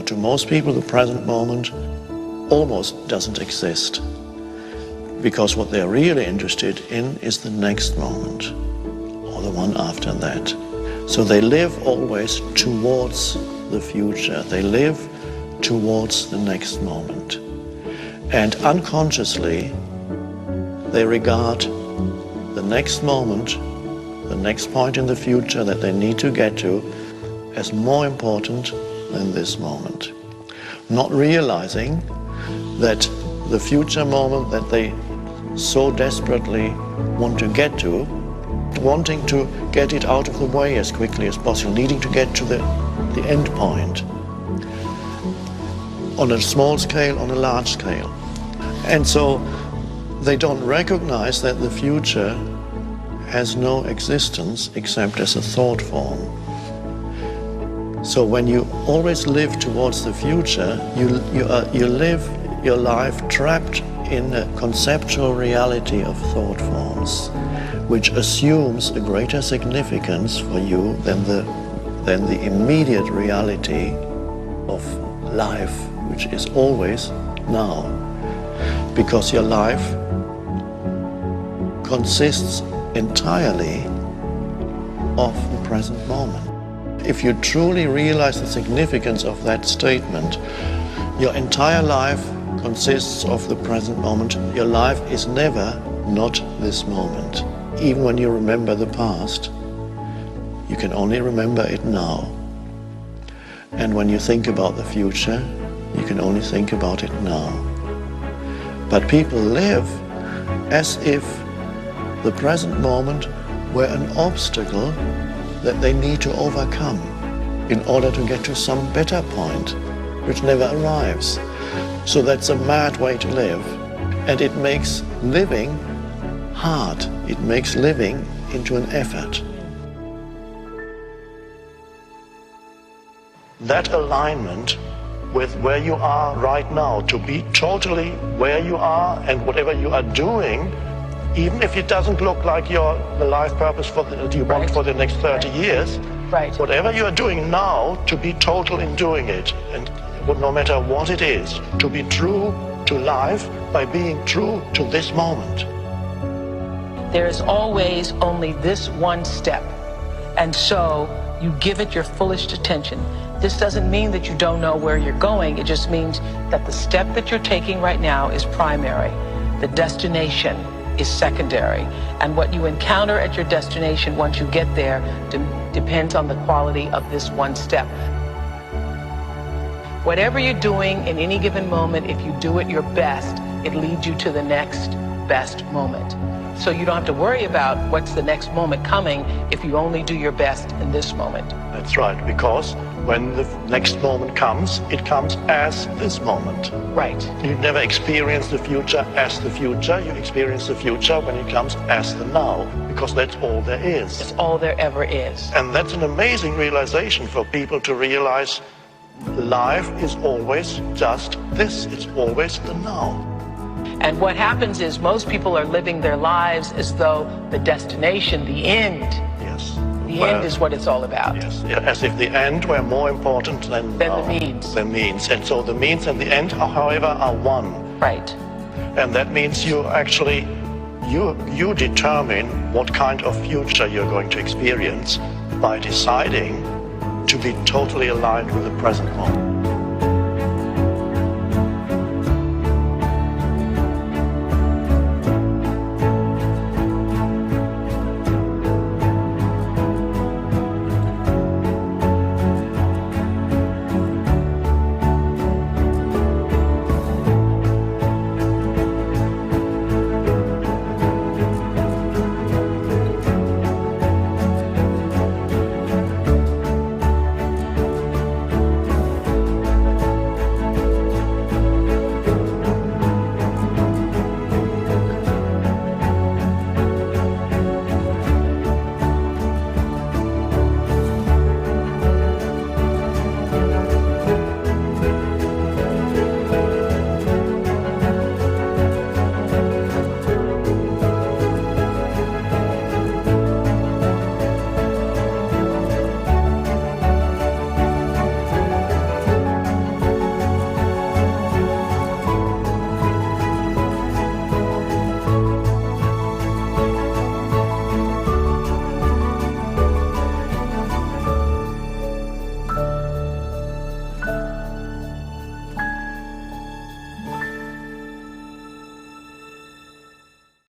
But to most people, the present moment almost doesn't exist, because what they're really interested in is the next moment, or the one after that. So they live always towards the future. They live towards the next moment. And unconsciously, they regard the next moment, the next point in the future that they need to get to, as more important than this moment. Not realizing that the future moment that they so desperately want to get to, wanting to get it out of the way as quickly as possible, needing to get to the end point, on a small scale, on a large scale. And so they don't recognize that the future has no existence except as a thought form. So when you always live towards the future, you live your life trapped in a conceptual reality of thought forms, which assumes a greater significance for you than the immediate reality of life, which is always now. Because your life consists entirely of the present moment. If you truly realize the significance of that statement, your entire life consists of the present moment. Your life is never not this moment. Even when you remember the past, you can only remember it now. And when you think about the future, you can only think about it now. But people live as if the present moment were an obstacle that they need to overcome in order to get to some better point, which never arrives. So that's a mad way to live, and it makes living hard. It makes living into an effort. That alignment with where you are right now, to be totally where you are and whatever you are doing, even if it doesn't look like the life purpose that you want for the next 30 years, whatever you are doing now, to be total in doing it, and no matter what it is, to be true to life by being true to this moment. There is always only this one step, and so you give it your fullest attention. This doesn't mean that you don't know where you're going. It just means that the step that you're taking right now is primary. The destination is secondary. And what you encounter at your destination once you get there depends on the quality of this one step. Whatever you're doing in any given moment, if you do it your best, it leads you to the next best moment. So you don't have to worry about what's the next moment coming if you only do your best in this moment. That's right, because when the next moment comes, it comes as this moment. Right. You never experience the future as the future. You experience the future when it comes as the now, because that's all there is. It's all there ever is. And that's an amazing realization for people to realize life is always just this. It's always the now. And what happens is most people are living their lives as though the destination, the end, the end is what it's all about. Yes, as if the end were more important than the means. The means. And so the means and the end, however, are one. Right. And that means you actually, you determine what kind of future you're going to experience by deciding to be totally aligned with the present moment.